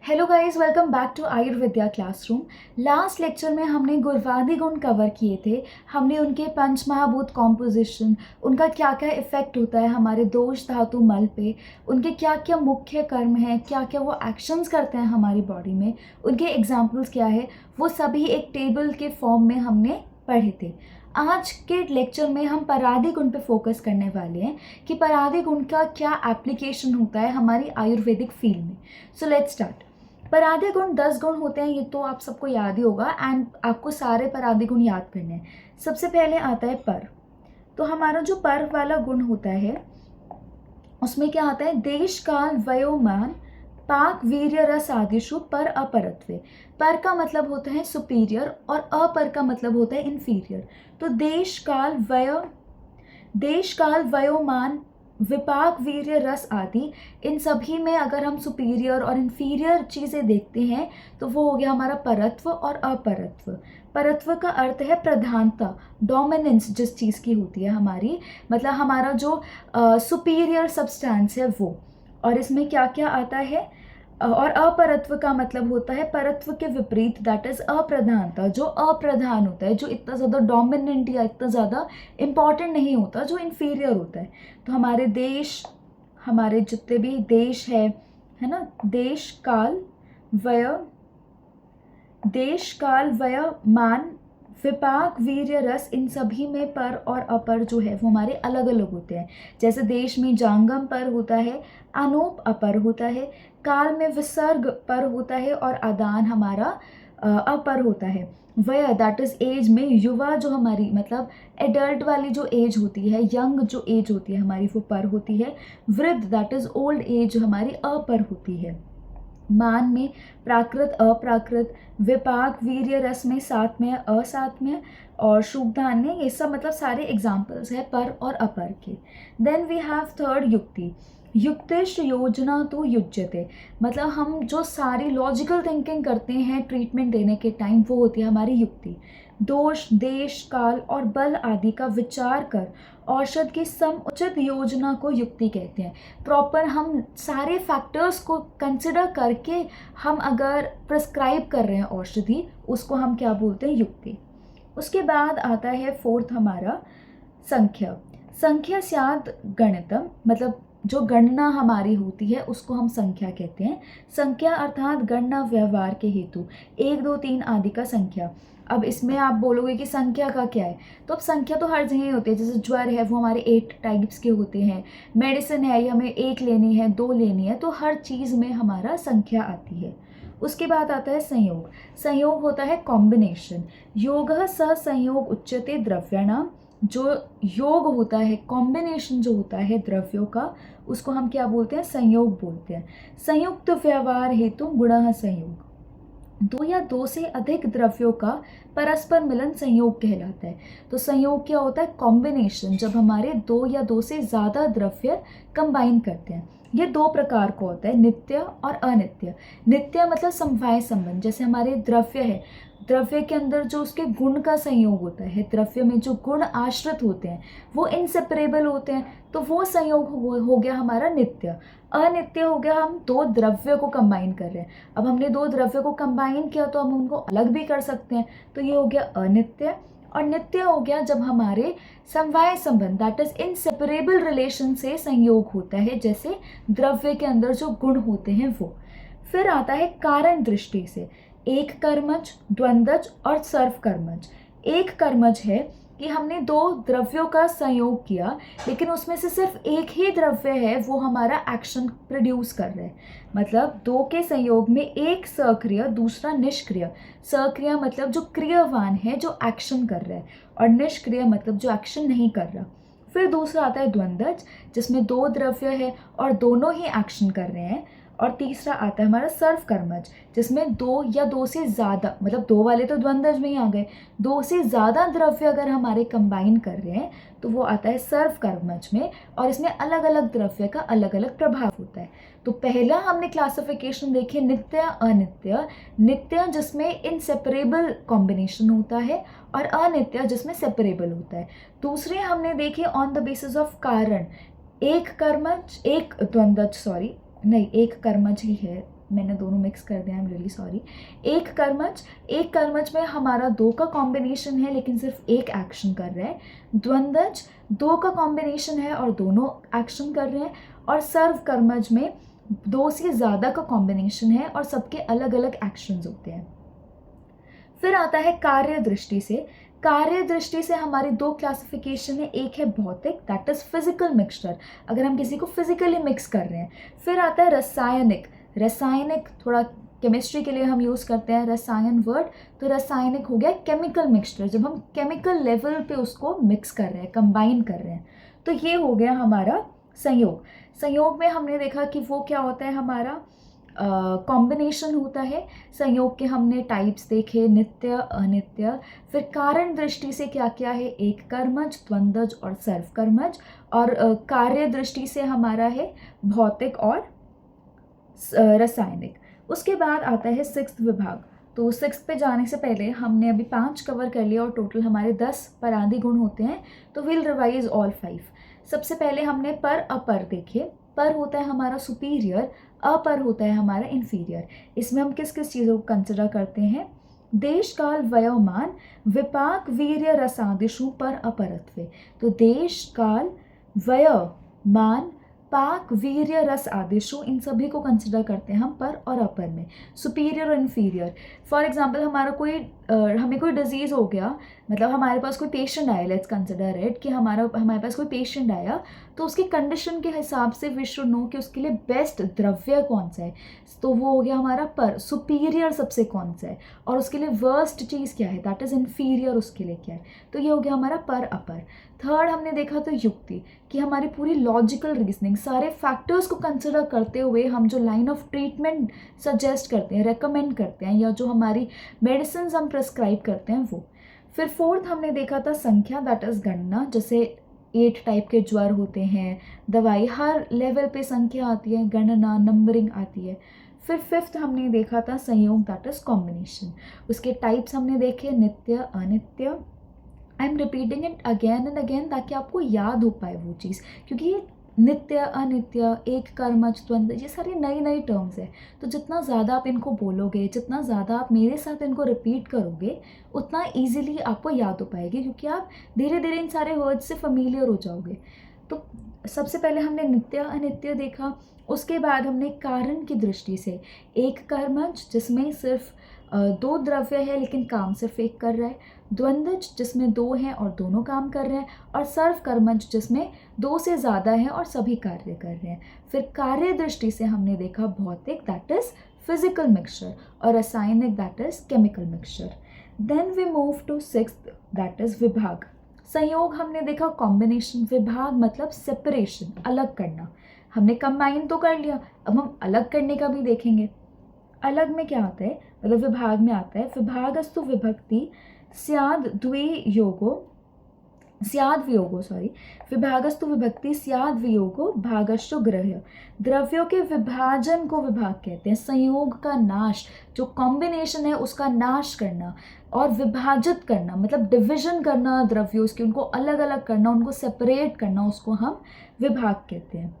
Hello guys, welcome back to Ayurvidya classroom. Last lecture में हमने गुरुवादी गुण कवर किए थे। हमने उनके पंच महाभूत कॉम्पोजिशन, उनका क्या क्या इफ़ेक्ट होता है हमारे दोष धातु मल पे, उनके क्या क्या मुख्य कर्म हैं, क्या क्या वो एक्शंस करते हैं हमारी बॉडी में, उनके एग्जाम्पल्स क्या है, वो सभी एक टेबल के फॉर्म में हमने पढ़े थे। आज के लेक्चर में हम परादी गुण पे फोकस करने वाले हैं कि परादी गुण का क्या एप्लीकेशन होता है हमारी आयुर्वेदिक फील्ड में। So let's start. परादी गुण 10 गुण होते हैं, ये तो आप सबको याद ही होगा एंड आपको सारे परादी गुण याद करने हैं। सबसे पहले आता है पर। तो हमारा जो पर वाला गुण होता है उसमें क्या आता है, देश काल वयोमान पाक वीर्य रस आदिशु पर अपरत्वे। पर का मतलब होता है सुपीरियर और अपर का मतलब होता है इन्फीरियर। तो देश काल वयोमान विपाक वीर्य रस आदि, इन सभी में अगर हम सुपीरियर और इन्फीरियर चीज़ें देखते हैं तो वो हो गया हमारा परत्व और अपरत्व। परत्व का अर्थ है प्रधानता, डोमिनेंस जिस चीज़ की होती है हमारी, मतलब हमारा जो सुपीरियर सब्सटेंस है वो। और इसमें क्या क्या आता है, और अपरत्व का मतलब होता है परत्व के विपरीत, दैट इज अप्रधानता, जो अप्रधान होता है, जो इतना ज़्यादा डोमिनेंट या इतना ज़्यादा इम्पॉर्टेंट नहीं होता, जो इन्फीरियर होता है। तो हमारे देश, हमारे जितने भी देश है ना, देश काल वय मान विपाक वीर्य रस, इन सभी में पर और अपर जो है वो हमारे अलग अलग होते हैं। जैसे देश में जांगम पर होता है, अनूप अपर होता है, काल में विसर्ग पर होता है और आदान हमारा अपर होता है। वय दैट इज एज में युवा जो हमारी मतलब एडल्ट वाली जो एज होती है, यंग जो एज होती है हमारी, वो पर होती है। वृद्ध दैट इज ओल्ड एज जो हमारी अपर होती है। मान में प्राकृत अप्राकृत, विपाक वीर्य रस में सात्म्य असात्म्य और शुभधान्य, ये सब मतलब सारे एग्जाम्पल्स है पर और अपर के। देन वी हैव थर्ड युक्ति। युक्तिष्ठ योजना तो युज्यते, मतलब हम जो सारी लॉजिकल थिंकिंग करते हैं ट्रीटमेंट देने के टाइम, वो होती है हमारी युक्ति। दोष देश काल और बल आदि का विचार कर औषध की समुचित योजना को युक्ति कहते हैं। प्रॉपर हम सारे फैक्टर्स को कंसिडर करके हम अगर प्रिस्क्राइब कर रहे हैं औषधि, उसको हम क्या बोलते हैं, युक्ति। उसके बाद आता है फोर्थ हमारा संख्या। संख्या स्याद गणितम, मतलब जो गणना हमारी होती है उसको हम संख्या कहते हैं। संख्या अर्थात गणना व्यवहार के हेतु 1 2 3 आदि का संख्या। अब इसमें आप बोलोगे कि संख्या का क्या है, तो अब संख्या तो हर जगह होती है। जैसे ज्वर है वो हमारे 8 टाइप्स के होते हैं, मेडिसिन है ये हमें 1 लेनी है 2 लेनी है, तो हर चीज़ में हमारा संख्या आती है। उसके बाद आता है संयोग। संयोग होता है कॉम्बिनेशन। योगः सह संयोग उच्यते द्रव्याणाम, जो योग होता है, कॉम्बिनेशन जो होता है द्रव्यों का, उसको हम क्या बोलते हैं, संयोग बोलते हैं। संयुक्त व्यवहार हेतु गुणः संयोग, 2 या 2 से अधिक द्रव्यों का परस्पर मिलन संयोग कहलाता है। तो संयोग क्या होता है, कॉम्बिनेशन, जब हमारे 2 या 2 से ज़्यादा द्रव्य कंबाइन करते हैं। ये 2 प्रकार का होता है, नित्य और अनित्य। नित्य मतलब समवाय संबंध, जैसे हमारे द्रव्य है, द्रव्य के अंदर जो उसके गुण का संयोग होता है, द्रव्य में जो गुण आश्रित होते हैं वो इनसेपरेबल होते हैं, तो वो संयोग हो गया हमारा नित्य। अनित्य हो गया हम 2 द्रव्य को कंबाइन कर रहे हैं। अब हमने 2 द्रव्य को कंबाइन किया तो हम उनको अलग भी कर सकते हैं, तो ये हो गया अनित्य। और नित्य हो गया जब हमारे समवाय संबंध, दैट इज इनसेपरेबल रिलेशन से संयोग होता है, जैसे द्रव्य के अंदर जो गुण होते हैं वो। फिर आता है कारण दृष्टि से। एक कर्मज, द्वंद्वज और सर्व कर्मज। एक कर्मज है कि हमने 2 द्रव्यों का संयोग किया, लेकिन उसमें से सिर्फ एक ही द्रव्य है वो हमारा एक्शन प्रोड्यूस कर रहा है। मतलब 2 के संयोग में एक सक्रिय दूसरा निष्क्रिय। सक्रिय मतलब जो क्रियावान है, जो एक्शन कर रहा है, और निष्क्रिय मतलब जो एक्शन नहीं कर रहा। फिर दूसरा आता है द्वंद्वज, जिसमें 2 द्रव्य है और दोनों ही एक्शन कर रहे हैं। और तीसरा आता है हमारा सर्व कर्मज, जिसमें 2 या 2 से ज़्यादा, मतलब 2 वाले तो द्वंद्वज में ही आ गए, 2 से ज़्यादा द्रव्य अगर हमारे कंबाइन कर रहे हैं तो वो आता है सर्व कर्मज में, और इसमें अलग अलग द्रव्य का अलग अलग प्रभाव होता है। तो पहला हमने क्लासिफिकेशन देखी नित्य अनित्य। नित्य जिसमें इनसेपरेबल कॉम्बिनेशन होता है और अनित्य जिसमें सेपरेबल होता है। दूसरे हमने देखे ऑन द बेसिस ऑफ कारण, एक कर्मज, एक द्वंद्वज, एक कर्मज ही है, मैंने दोनों मिक्स कर दिया, आई एम रियली सॉरी। एक कर्मज में हमारा दो का कॉम्बिनेशन है लेकिन सिर्फ एक एक्शन कर रहा है। द्वंद्वज दो का कॉम्बिनेशन है और दोनों एक्शन कर रहे हैं। और सर्व कर्मज में दो से ज़्यादा का कॉम्बिनेशन है और सबके अलग अलग एक्शंस होते हैं। फिर आता है कार्य दृष्टि से। कार्य दृष्टि से हमारी दो क्लासिफिकेशन है, एक है भौतिक, दैट इज फिजिकल मिक्सचर, अगर हम किसी को फिजिकली मिक्स कर रहे हैं। फिर आता है रासायनिक। रासायनिक थोड़ा केमिस्ट्री के लिए हम यूज़ करते हैं रसायन वर्ड, तो रासायनिक हो गया केमिकल मिक्सचर, जब हम केमिकल लेवल पे उसको मिक्स कर रहे हैं, कंबाइन कर रहे हैं। तो ये हो गया हमारा संयोग। संयोग में हमने देखा कि वो क्या होता है, हमारा कॉम्बिनेशन होता है। संयोग के हमने टाइप्स देखे, नित्य, अनित्य। फिर कारण दृष्टि से क्या क्या है, एक कर्मज, द्वंद्वज और सर्व कर्मज। और कार्य दृष्टि से हमारा है भौतिक और रासायनिक। उसके बाद आता है सिक्स्थ विभाग। तो सिक्स्थ पे जाने से पहले हमने अभी 5 कवर कर लिया और टोटल हमारे 10 परांधी गुण होते हैं, तो विल रिवाइज ऑल 5। सबसे पहले हमने पर अपर देखे। पर होता है हमारा सुपीरियर, अपर होता है हमारा इन्फीरियर। इसमें हम किस किस चीज़ों को कंसिडर करते हैं, देश काल वयोमान विपाक वीर्य रसादिशु पर अपरत्वे। तो देश काल वयोमान पाक वीर्य रस आदिशु, इन सभी को कंसिडर करते हैं हम पर और अपर में, सुपीरियर और इन्फीरियर। फॉर एग्जांपल हमारा हमें कोई डिजीज़ हो गया, मतलब हमारे पास कोई पेशेंट आया, लेट्स कंसिडर इट कि हमारे पास कोई पेशेंट आया, तो उसकी कंडीशन के हिसाब से वी शुड नो कि उसके लिए बेस्ट द्रव्य कौन सा है, तो वो हो गया हमारा पर। सुपीरियर सबसे कौन सा है और उसके लिए वर्स्ट चीज़ क्या है, दैट इज़ इन्फीरियर उसके लिए क्या है, तो ये हो गया हमारा पर अपर। थर्ड हमने देखा तो युक्ति, कि हमारी पूरी लॉजिकल रीजनिंग, सारे फैक्टर्स को कंसिडर करते हुए हम जो लाइन ऑफ ट्रीटमेंट सजेस्ट करते हैं, रेकमेंड करते हैं, या जो हमारी मेडिसिन हम प्रेस्क्राइब करते हैं वो। फिर फोर्थ हमने देखा था संख्या, दैट इज़ गणना। जैसे 8 टाइप के ज्वर होते हैं, दवाई, हर लेवल पे संख्या आती है, गणना, नंबरिंग आती है। फिर फिफ्थ हमने देखा था संयोग, दैट इज़ कॉम्बिनेशन। उसके टाइप्स हमने देखे, नित्य, अनित्य। I am repeating it again and again ताकि आपको याद हो पाए वो चीज़, क्योंकि ये नित्य, अनित्य, एक कर्मज, द्वंद्व, ये सारी नई नई टर्म्स है। तो जितना ज़्यादा आप इनको बोलोगे, जितना ज़्यादा आप मेरे साथ इनको रिपीट करोगे, उतना ईजिली आपको याद हो पाएगी, क्योंकि आप धीरे धीरे इन सारे वर्ड्स से फेमिलियर हो जाओगे। तो सबसे पहले हमने नित्य अनित्य देखा। उसके बाद हमने कारण की दृष्टि से एक कर्मज जिसमें सिर्फ 2 द्रव्य है लेकिन काम सिर्फ एक कर रहा है, द्वंद्वज जिसमें 2 हैं और दोनों काम कर रहे हैं, और सर्व कर्मज जिसमें 2 से ज़्यादा हैं और सभी कार्य कर रहे हैं। फिर कार्य दृष्टि से हमने देखा भौतिक, दैट इज़ फिजिकल मिक्सचर, और रासायनिक, that is chemical mixture. Then we move to sixth, that is विभाग। संयोग हमने देखा कॉम्बिनेशन, विभाग मतलब सेपरेशन, अलग करना। हमने कंबाइन तो कर लिया, अब हम अलग करने का भी देखेंगे। अलग में क्या आता है, मतलब विभाग में आता है विभागस्तु विभक्ति स्याद विभागस्तु विभक्ति स्याद वियोगो भागश्चो ग्रह्य। द्रव्यों के विभाजन को विभाग कहते हैं। संयोग का नाश, जो कॉम्बिनेशन है उसका नाश करना, और विभाजित करना मतलब डिविजन करना द्रव्यों की, उनको अलग अलग करना, उनको सेपरेट करना, उसको हम विभाग कहते हैं।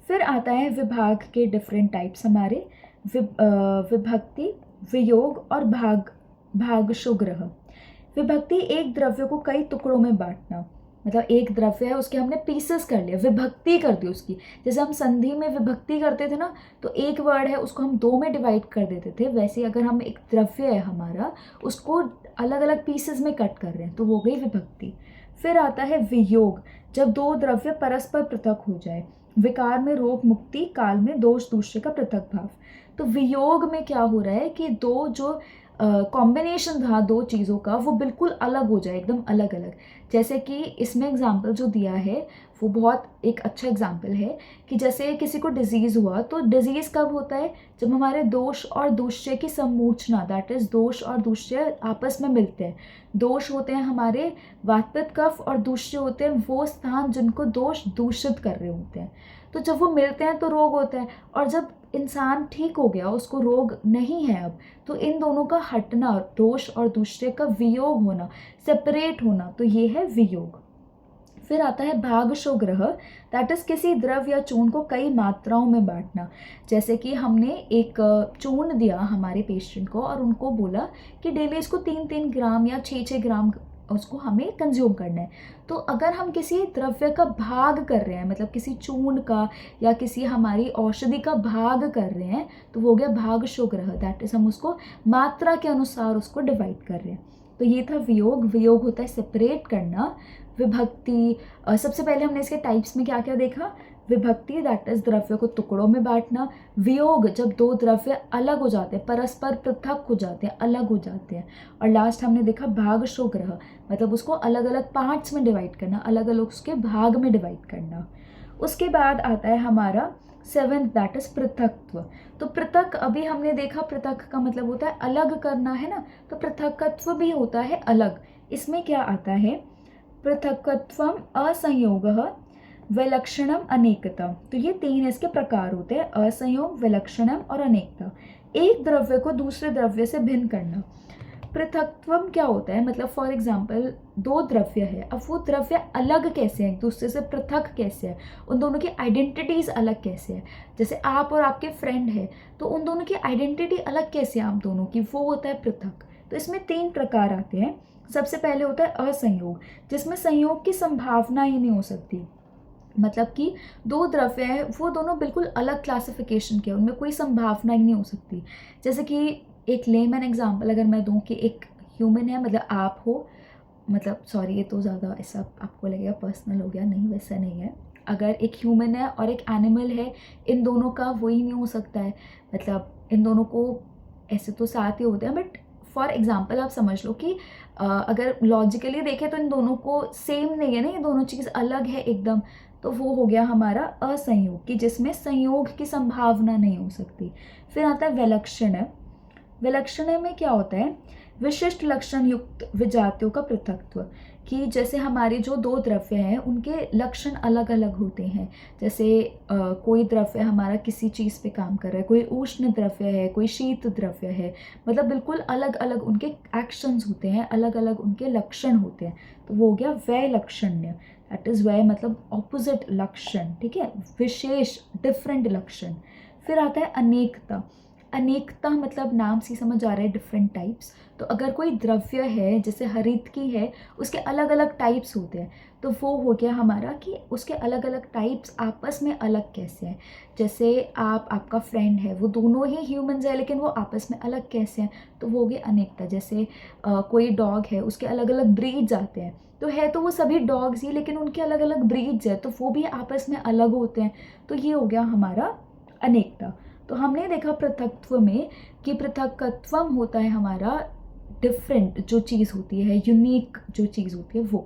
फिर आता है विभाग के डिफरेंट टाइप्स हमारे, विभक्ति, वियोग और भागशुग्रह। विभक्ति एक द्रव्य को कई टुकड़ों में बांटना, मतलब एक द्रव्य है उसके हमने पीसेस कर लिया, विभक्ति कर दी उसकी। जैसे हम संधि में विभक्ति करते थे ना, तो एक वर्ड है उसको हम 2 में डिवाइड कर देते थे, वैसे अगर हम एक द्रव्य है हमारा उसको अलग अलग पीसेस में कट कर रहे हैं तो वो गई विभक्ति। फिर आता है वियोग, जब 2 द्रव्य परस्पर पृथक हो जाए, विकार में रोग मुक्ति, काल में दोष दूसरे का पृथक भाव। तो वियोग में क्या हो रहा है कि दो जो कॉम्बिनेशन था 2 चीज़ों का वो बिल्कुल अलग हो जाए, एकदम अलग अलग। जैसे कि इसमें एग्जाम्पल जो दिया है वो बहुत एक अच्छा एग्जाम्पल है कि जैसे किसी को डिजीज़ हुआ, तो डिजीज़ कब होता है, जब हमारे दोष और दूसरे की समूर्छना, दैट इज़ दोष और दूसरे आपस में मिलते हैं। दोष होते हैं हमारे वातपित्त कफ, और दूसरे होते हैं वो स्थान जिनको दोष दूषित कर रहे होते हैं। तो जब वो मिलते हैं तो रोग होता है, और जब इंसान ठीक हो गया, उसको रोग नहीं है अब, तो इन दोनों का हटना, दोष और दूसरे का वियोग होना, सेपरेट होना, तो ये है वियोग। फिर आता है भागशोग्रह, दैट इज़ किसी द्रव्य या चूर्ण को कई मात्राओं में बांटना। जैसे कि हमने एक चूर्ण दिया हमारे पेशेंट को और उनको बोला कि डेली इसको 3-3 ग्राम या 6-6 ग्राम उसको हमें कंज्यूम करना है। तो अगर हम किसी द्रव्य का भाग कर रहे हैं, मतलब किसी चूर्ण का या किसी हमारी औषधि का भाग कर रहे हैं, तो वो हो गया भागशोग्रह, दैट इज़ हम उसको मात्रा के अनुसार उसको डिवाइड कर रहे हैं। तो ये था वियोग। वियोग होता है सेपरेट करना। विभक्ति, सबसे पहले हमने इसके टाइप्स में क्या क्या देखा। विभक्ति दैट इज द्रव्य को टुकड़ों में बांटना। वियोग जब दो द्रव्य अलग हो जाते हैं, परस्पर पृथक हो जाते हैं, अलग हो जाते हैं। और लास्ट हमने देखा भागशोग्रह, मतलब उसको अलग अलग पार्ट्स में डिवाइड करना, अलग अलग उसके भाग में डिवाइड करना। उसके बाद आता है हमारा 7th दैट इज पृथकत्व। तो पृथक अभी हमने देखा, पृथक का मतलब होता है अलग करना, है ना। तो पृथकत्व भी होता है अलग। इसमें क्या आता है, पृथकत्वम असंयोगः विलक्षणम अनेकता। तो ये 3 इसके प्रकार होते हैं, असंयोग, विलक्षणम और अनेकता। एक द्रव्य को दूसरे द्रव्य से भिन्न करना। पृथकत्वम क्या होता है, मतलब फॉर एग्जाम्पल 2 द्रव्य है, अब वो द्रव्य अलग कैसे हैं, एक दूसरे से पृथक कैसे है, उन दोनों की आइडेंटिटीज़ अलग कैसे है। जैसे आप और आपके फ्रेंड है, तो उन दोनों की आइडेंटिटी अलग कैसे है आप दोनों की, वो होता है पृथक। तो इसमें 3 प्रकार आते हैं। सबसे पहले होता है असंयोग, जिसमें संयोग की संभावना ही नहीं हो सकती। मतलब कि 2 द्रव्य है, वो दोनों बिल्कुल अलग क्लासिफिकेशन के, उनमें कोई संभावना ही नहीं हो सकती। जैसे कि एक लेमन एग्जांपल अगर मैं दूं कि एक ह्यूमन है, मतलब आप हो, मतलब सॉरी ये तो ज़्यादा ऐसा आपको लगेगा पर्सनल हो गया, नहीं वैसा नहीं है। अगर एक ह्यूमन है और एक एनिमल है, इन दोनों का वही नहीं हो सकता है, मतलब इन दोनों को ऐसे तो साथ ही होते हैं, बट फॉर एग्जाम्पल आप समझ लो कि अगर लॉजिकली देखें तो इन दोनों को सेम नहीं है ना, ये दोनों चीज़ अलग है एकदम। तो वो हो गया हमारा असंयोग, कि जिसमें संयोग की संभावना नहीं हो सकती। फिर आता है विलक्षण। विलक्षण में क्या होता है, विशिष्ट लक्षण युक्त विजातियों का पृथकत्व, कि जैसे हमारे जो 2 द्रव्य हैं उनके लक्षण अलग अलग होते हैं। जैसे कोई द्रव्य हमारा किसी चीज़ पे काम कर रहा है, कोई उष्ण द्रव्य है, कोई शीत द्रव्य है, मतलब बिल्कुल अलग अलग उनके एक्शंस होते हैं, अलग अलग उनके लक्षण होते हैं। तो वो हो गया वैलक्षण्य, दैट इज़ वै मतलब ऑपोजिट लक्षण, ठीक है, विशेष डिफरेंट लक्षण। फिर आता है अनेकता। अनेकता मतलब नाम से समझ आ रहा है डिफरेंट टाइप्स। तो अगर कोई द्रव्य है, जैसे हरित की है, उसके अलग अलग टाइप्स होते हैं, तो वो हो गया हमारा कि उसके अलग अलग टाइप्स आपस में अलग कैसे हैं। जैसे आपका फ्रेंड है, वो दोनों ही ह्यूमंस है, लेकिन वो आपस में अलग कैसे हैं, तो वो हो गया अनेकता। जैसे कोई डॉग है, उसके अलग अलग ब्रीड्स आते हैं, तो है तो वो सभी डॉग्स ही, लेकिन उनके अलग अलग ब्रीड्स है, तो वो भी आपस में अलग होते हैं। तो ये हो गया हमारा अनेकता। तो हमने देखा पृथकत्व में कि पृथकत्वम होता है हमारा डिफरेंट जो चीज़ होती है, यूनिक जो चीज़ होती है, वो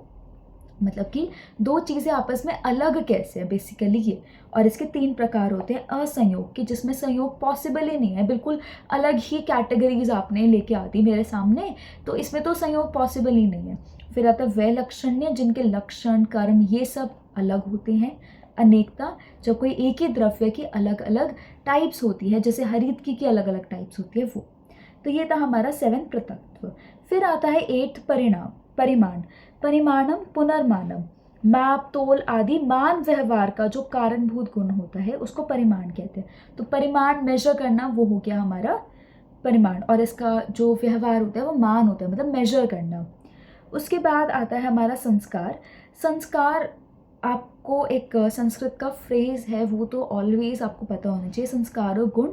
मतलब कि 2 चीज़ें आपस में अलग कैसे है बेसिकली ये। और इसके 3 प्रकार होते हैं। असंयोग, कि जिसमें संयोग पॉसिबल ही नहीं है, बिल्कुल अलग ही कैटेगरीज आपने लेके आती मेरे सामने, तो इसमें तो संयोग पॉसिबल ही नहीं है। फिर आता है वैलक्षण्य, जिनके लक्षण, कर्म ये सब अलग होते हैं। अनेकता, जब कोई एक ही द्रव्य की अलग अलग टाइप्स होती है, जैसे हरित की अलग अलग टाइप्स होती है वो। तो ये था हमारा 7 पृथकत्व। फिर आता है 8 परिमाण। परिमाणम पुनर्मानम, माप, तोल आदि मान व्यवहार का जो कारणभूत गुण होता है उसको परिमाण कहते हैं। तो परिमाण मेजर करना, वो हो गया हमारा परिमाण, और इसका जो व्यवहार होता है वो मान होता है, मतलब मेजर करना। उसके बाद आता है हमारा संस्कार। संस्कार आपको एक संस्कृत का फ्रेज है, वो तो ऑलवेज आपको पता होना चाहिए, संस्कारो गुण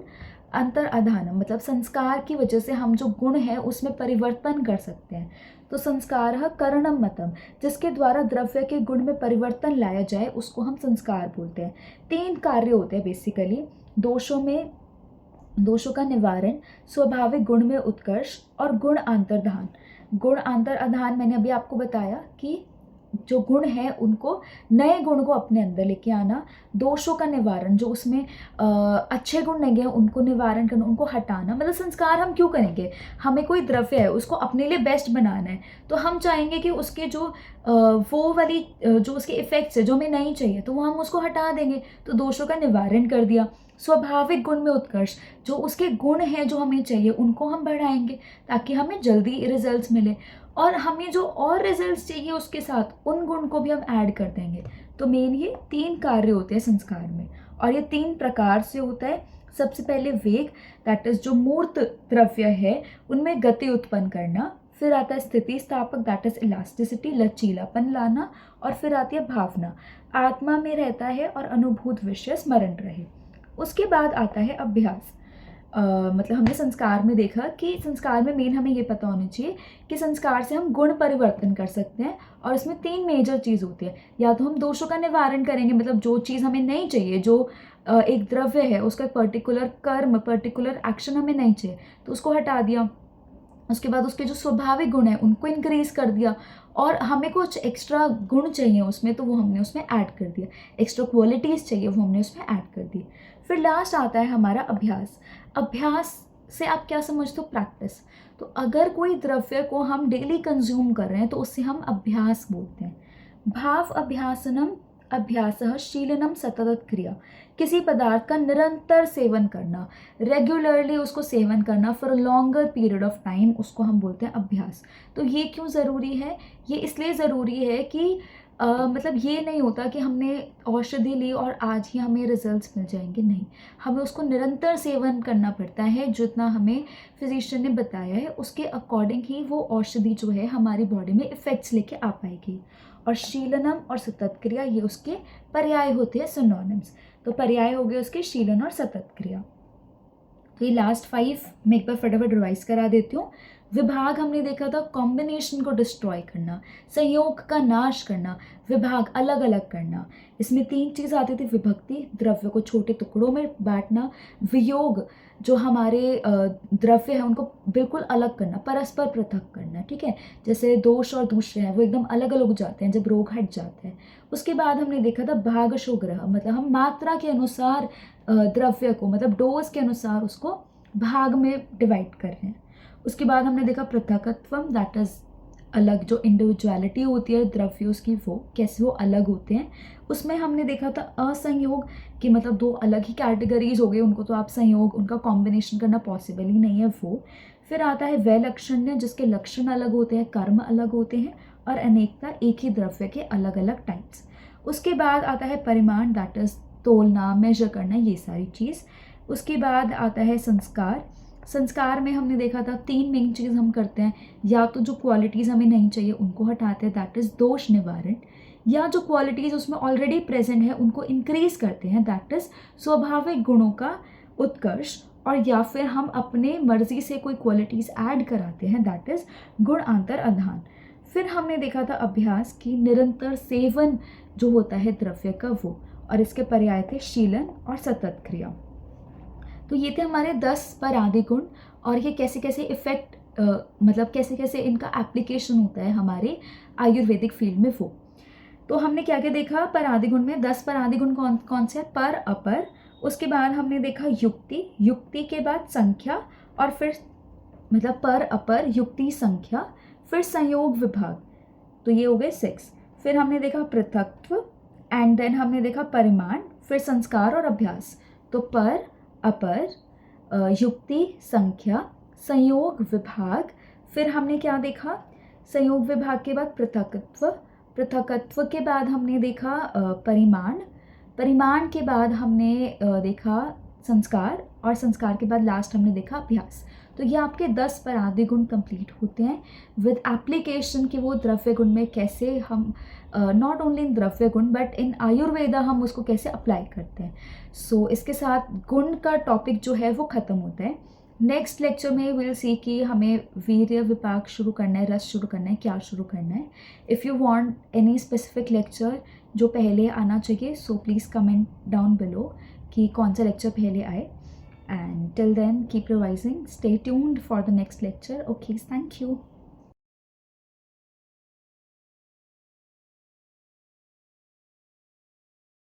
अंतर आधानम, मतलब संस्कार की वजह से हम जो गुण है उसमें परिवर्तन कर सकते हैं। तो संस्कार करणम मतम, जिसके द्वारा द्रव्य के गुण में परिवर्तन लाया जाए उसको हम संस्कार बोलते हैं। 3 कार्य होते हैं बेसिकली, दोषों का निवारण, स्वाभाविक गुण में उत्कर्ष और गुण अंतर्धान। गुण अंतर्धान मैंने अभी आपको बताया कि जो गुण है उनको, नए गुण को अपने अंदर लेके आना। दोषों का निवारण, जो उसमें अच्छे गुण नहीं है उनको निवारण करना, उनको हटाना। मतलब संस्कार हम क्यों करेंगे, हमें कोई द्रव्य है उसको अपने लिए बेस्ट बनाना है, तो हम चाहेंगे कि उसके जो वो वाली जो उसके इफेक्ट्स है जो हमें नहीं चाहिए, तो वो हम उसको हटा देंगे। तो दोषों का निवारण कर दिया। स्वाभाविक गुण में उत्कर्ष, जो उसके गुण हैं जो हमें चाहिए उनको हम बढ़ाएंगे ताकि हमें जल्दी रिजल्ट्स मिले। और हमें जो और रिजल्ट्स चाहिए उसके साथ उन गुण को भी हम ऐड कर देंगे। तो मेन ये 3 कार्य होते हैं संस्कार में, और ये 3 प्रकार से होता है। सबसे पहले वेग, दैट इज जो मूर्त द्रव्य है उनमें गति उत्पन्न करना। फिर आता है स्थिति स्थापक, दैट इज इलास्टिसिटी, लचीलापन लाना। और फिर आती है भावना, आत्मा में रहता है और अनुभूत विषय स्मरण रहे। उसके बाद आता है अभ्यास। मतलब हमने संस्कार में देखा कि संस्कार में मेन हमें ये पता होना चाहिए कि संस्कार से हम गुण परिवर्तन कर सकते हैं, और इसमें 3 मेजर चीज़ होती है। या तो हम दोषों का निवारण करेंगे, मतलब जो चीज़ हमें नहीं चाहिए, जो एक द्रव्य है उसका पर्टिकुलर कर्म, पर्टिकुलर एक्शन हमें नहीं चाहिए, तो उसको हटा दिया। उसके बाद उसके जो स्वाभाविक गुण हैं उनको इंक्रीज कर दिया, और हमें कुछ एक्स्ट्रा गुण चाहिए उसमें तो वो हमने उसमें ऐड कर दिया, एक्स्ट्रा क्वालिटीज़ चाहिए वो हमने उसमें ऐड कर दी। फिर लास्ट आता है हमारा अभ्यास। अभ्यास से आप क्या समझते हो? प्रैक्टिस। तो अगर कोई द्रव्य को हम डेली कंज्यूम कर रहे हैं तो उससे हम अभ्यास बोलते हैं। भाव अभ्यासनम अभ्यासः शीलनम सतत क्रिया, किसी पदार्थ का निरंतर सेवन करना, रेगुलरली उसको सेवन करना for a longer period of time, उसको हम बोलते हैं अभ्यास। तो ये क्यों ज़रूरी है? ये इसलिए ज़रूरी है कि मतलब ये नहीं होता कि हमने औषधि ली और आज ही हमें रिजल्ट्स मिल जाएंगे, नहीं, हमें उसको निरंतर सेवन करना पड़ता है। जितना हमें फिजिशियन ने बताया है उसके अकॉर्डिंग ही वो औषधि जो है हमारी बॉडी में इफ़ेक्ट्स लेके आ पाएगी। और शीलनम और सतत क्रिया ये उसके पर्याय होते हैं, सिनोनिम्स। तो पर्याय हो गए उसके शीलन और सतत क्रिया। तो ये लास्ट 5 मैं एक बार फटाफट रिवाइज करा देती हूँ। विभाग हमने देखा था कॉम्बिनेशन को डिस्ट्रॉय करना, संयोग का नाश करना, विभाग अलग अलग करना। इसमें 3 चीज़ आती थी, विभक्ति, द्रव्य को छोटे टुकड़ों में बांटना, वियोग जो हमारे द्रव्य है उनको बिल्कुल अलग करना, परस्पर पृथक करना, ठीक है। जैसे दोष और दूसरे हैं वो एकदम अलग अलग हो जाते हैं जब रोग हट जाता है। उसके बाद हमने देखा था भागशो ग्रह, मतलब हम मात्रा के अनुसार द्रव्य को, मतलब डोज के अनुसार उसको भाग में डिवाइड कर रहे हैं। उसके बाद हमने देखा पृथकत्वम, दैट इज अलग जो इंडिविजुअलिटी होती है द्रव्यों की, वो कैसे वो अलग होते हैं। उसमें हमने देखा था असंयोग, कि मतलब 2 अलग ही कैटेगरीज हो गए, उनको तो आप संयोग, उनका कॉम्बिनेशन करना पॉसिबल ही नहीं है वो। फिर आता है वैलक्षण्य, जिसके लक्षण अलग होते हैं, कर्म अलग होते हैं, और अनेकता, एक ही द्रव्य के अलग अलग टाइप्स। उसके बाद आता है परिमाण, दैट इज तोलना, मेजर करना, ये सारी चीज़। उसके बाद आता है संस्कार। संस्कार में हमने देखा था 3 मेन चीज़ हम करते हैं, या तो जो क्वालिटीज़ हमें नहीं चाहिए उनको हटाते हैं, दैट इज़ दोष निवारण, या जो क्वालिटीज़ उसमें ऑलरेडी प्रेजेंट है उनको इंक्रीज करते हैं, दैट इज़ स्वाभाविक गुणों का उत्कर्ष, और या फिर हम अपने मर्जी से कोई क्वालिटीज़ ऐड कराते हैं, दैट इज़ गुण अंतर आधान। फिर हमने देखा था अभ्यास की निरंतर सेवन जो होता है द्रव्य का वो, और इसके पर्याय थे शीलन और सतत क्रिया। तो ये थे हमारे 10 परादि गुण, और ये कैसे कैसे इफेक्ट मतलब कैसे कैसे इनका एप्लीकेशन होता है हमारे आयुर्वेदिक फील्ड में वो। तो हमने क्या क्या देखा परादि गुण में? 10 परादि गुण कौन कौन से? पर, अपर। उसके बाद हमने देखा युक्ति, युक्ति के बाद संख्या, और फिर मतलब पर, अपर, युक्ति, संख्या, फिर संयोग, विभाग, तो ये हो गए 6। फिर हमने देखा पृथकत्व, एंड देन हमने देखा परिमाण, फिर संस्कार और अभ्यास। तो पर, अपर, युक्ति, संख्या, संयोग, विभाग, फिर हमने क्या देखा? संयोग विभाग के बाद पृथकत्व, पृथकत्व के बाद हमने देखा परिमाण, परिमाण के बाद हमने देखा संस्कार, और संस्कार के बाद लास्ट हमने देखा अभ्यास। तो ये आपके 10 परादि गुण कंप्लीट होते हैं विद एप्लीकेशन कि वो द्रव्य गुण में कैसे हम नॉट ओनली इन द्रव्य गुण बट इन आयुर्वेदा हम उसको कैसे अप्लाई करते हैं। सो इसके साथ गुण का टॉपिक जो है वो ख़त्म होता है। नेक्स्ट लेक्चर में विल सी कि हमें वीर्य विपाक शुरू करना है, रस शुरू करना है, क्या शुरू करना है। If you want any specific lecture जो पहले आना चाहिए, so please comment down below कि कौन सा लेक्चर पहले आए। And till then, keep revising. Stay tuned for the next lecture. Okay, thank you.